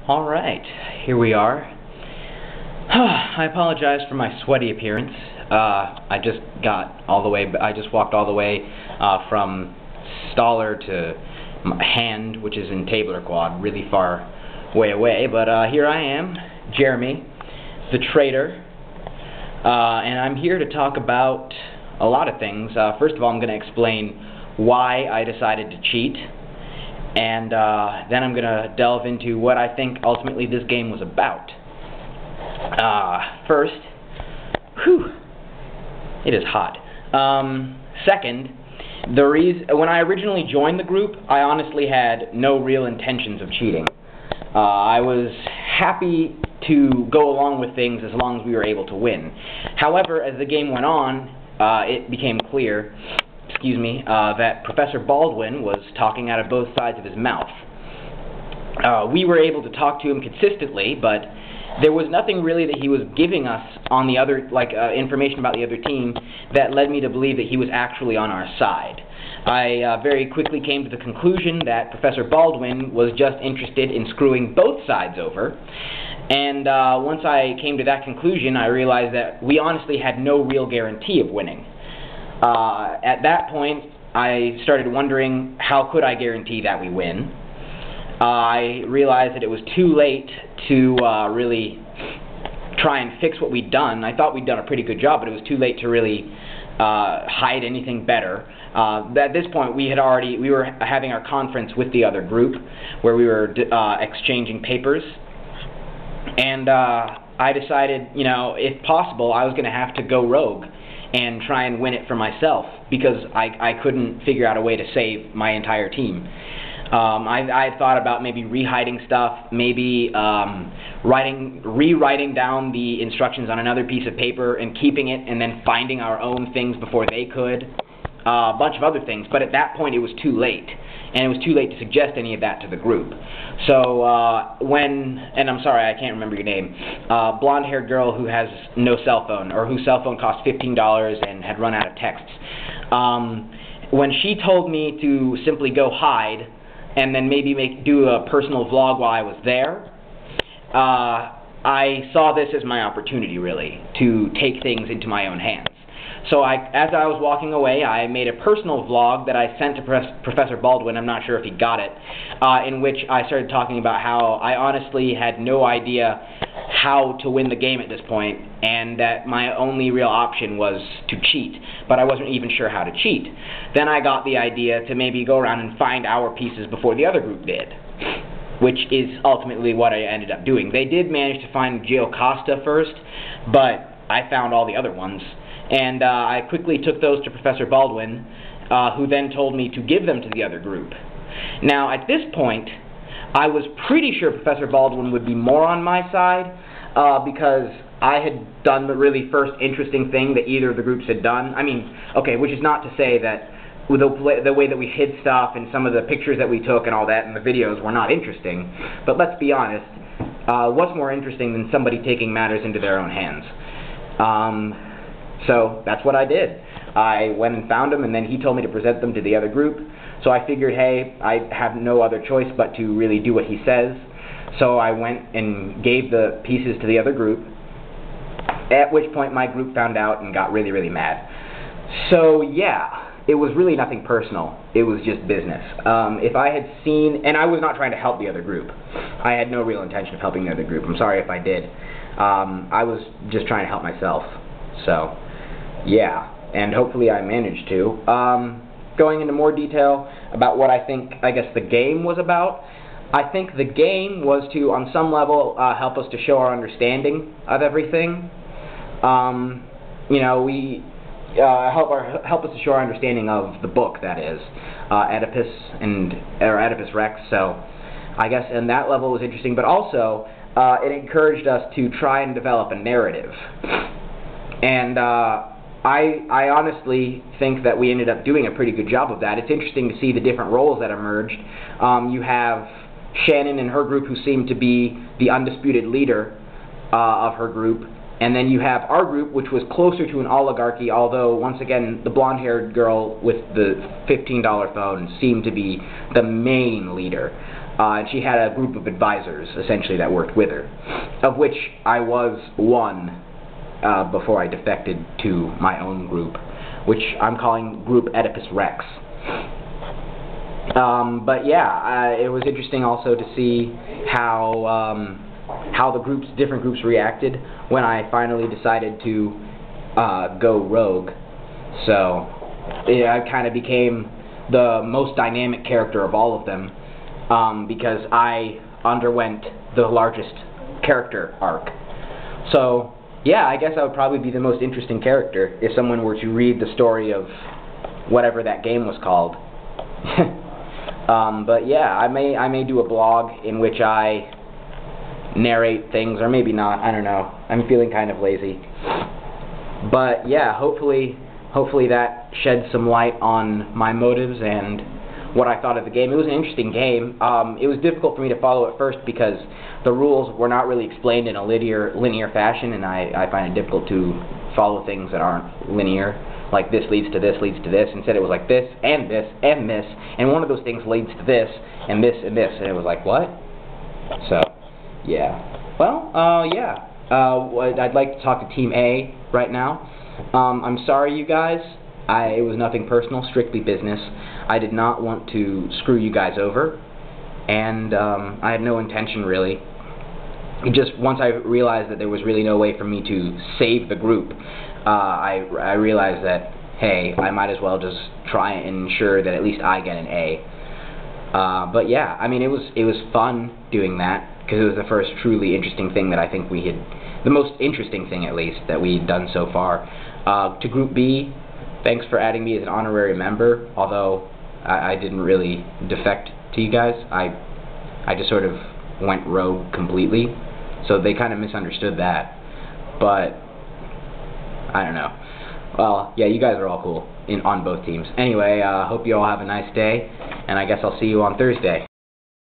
Alright, here we are. I apologize for my sweaty appearance. I just walked all the way from Staller to Hand, which is in Tabler Quad, really far way away. But here I am, Jeremy, the trader, and I'm here to talk about a lot of things. First of all, I'm going to explain why I decided to cheat. And then I'm going to delve into what I think ultimately this game was about. First, it is hot. Second, when I originally joined the group, I honestly had no real intentions of cheating. I was happy to go along with things as long as we were able to win. However, as the game went on, it became clear that Professor Baldwin was talking out of both sides of his mouth. We were able to talk to him consistently, but there was nothing really that he was giving us on the other, information about the other team that led me to believe that he was actually on our side. I very quickly came to the conclusion that Professor Baldwin was just interested in screwing both sides over. And once I came to that conclusion, I realized that we honestly had no real guarantee of winning. At that point, I started wondering how could I guarantee that we win. I realized that it was too late to really try and fix what we'd done. I thought we'd done a pretty good job, but it was too late to really hide anything better. At this point, we were having our conference with the other group, where we were exchanging papers, and I decided, if possible, I was going to have to go rogue and try and win it for myself, because I couldn't figure out a way to save my entire team. I had thought about maybe re-hiding stuff, maybe rewriting down the instructions on another piece of paper and keeping it, and then finding our own things before they could. A bunch of other things, but at that point it was too late, and it was too late to suggest any of that to the group. So and I'm sorry, I can't remember your name, blonde-haired girl who has no cell phone, or whose cell phone cost $15 and had run out of texts. When she told me to simply go hide, and then maybe do a personal vlog while I was there, I saw this as my opportunity, really, to take things into my own hands. So as I was walking away, I made a personal vlog that I sent to Professor Baldwin. I'm not sure if he got it, in which I started talking about how I honestly had no idea how to win the game at this point, and that my only real option was to cheat, but I wasn't even sure how to cheat. Then I got the idea to maybe go around and find our pieces before the other group did, which is ultimately what I ended up doing. They did manage to find Giocosta first, but I found all the other ones. And I quickly took those to Professor Baldwin, who then told me to give them to the other group. Now, at this point, I was pretty sure Professor Baldwin would be more on my side, because I had done the really first interesting thing that either of the groups had done. I mean, okay, which is not to say that the way that we hid stuff and some of the pictures that we took and all that and the videos were not interesting, but let's be honest, what's more interesting than somebody taking matters into their own hands? So that's what I did. I went and found him, and then he told me to present them to the other group. So I figured, hey, I have no other choice but to really do what he says. So I went and gave the pieces to the other group, at which point my group found out and got really, really mad. So yeah, it was really nothing personal. It was just business. If I had seen, and I was not trying to help the other group. I had no real intention of helping the other group. I'm sorry if I did. I was just trying to help myself. So yeah, and hopefully I managed to. Going into more detail about what I guess the game was about, I think the game was to, on some level, help us to show our understanding of everything. Help us to show our understanding of the book, that is, Oedipus Oedipus Rex. So I guess on that level it was interesting, but also it encouraged us to try and develop a narrative. And I honestly think that we ended up doing a pretty good job of that. It's interesting to see the different roles that emerged. You have Shannon and her group, who seemed to be the undisputed leader of her group, and then you have our group, which was closer to an oligarchy, although once again the blonde-haired girl with the $15 phone seemed to be the main leader. and she had a group of advisors, essentially, that worked with her, of which I was one before I defected to my own group, which I'm calling Group Oedipus Rex. But yeah, it was interesting also to see how the different groups reacted when I finally decided to go rogue. So I kind of became the most dynamic character of all of them, because I underwent the largest character arc. So yeah, I guess I would probably be the most interesting character if someone were to read the story of whatever that game was called. But yeah, I may do a blog in which I narrate things, or maybe not, I don't know. I'm feeling kind of lazy. But yeah, hopefully that sheds some light on my motives and what I thought of the game. It was an interesting game. It was difficult for me to follow at first because the rules were not really explained in a linear fashion, and I find it difficult to follow things that aren't linear. Like this leads to this, leads to this. Instead it was like this, and this, and this, and one of those things leads to this, and this, and this, and it was like, what? So, yeah. Well, yeah. I'd like to talk to Team A right now. I'm sorry, you guys. It was nothing personal, strictly business. I did not want to screw you guys over, and I had no intention, really. Just once I realized that there was really no way for me to save the group, I realized that, hey, I might as well just try and ensure that at least I get an A. But yeah, I mean, it was fun doing that, because it was the first truly interesting thing that I think we had, the most interesting thing at least, that we'd done so far. To Group B, thanks for adding me as an honorary member, although I didn't really defect to you guys. I just sort of went rogue completely, so they kind of misunderstood that. But I don't know. Well, yeah, you guys are all cool on both teams. Anyway, hope you all have a nice day, and I guess I'll see you on Thursday.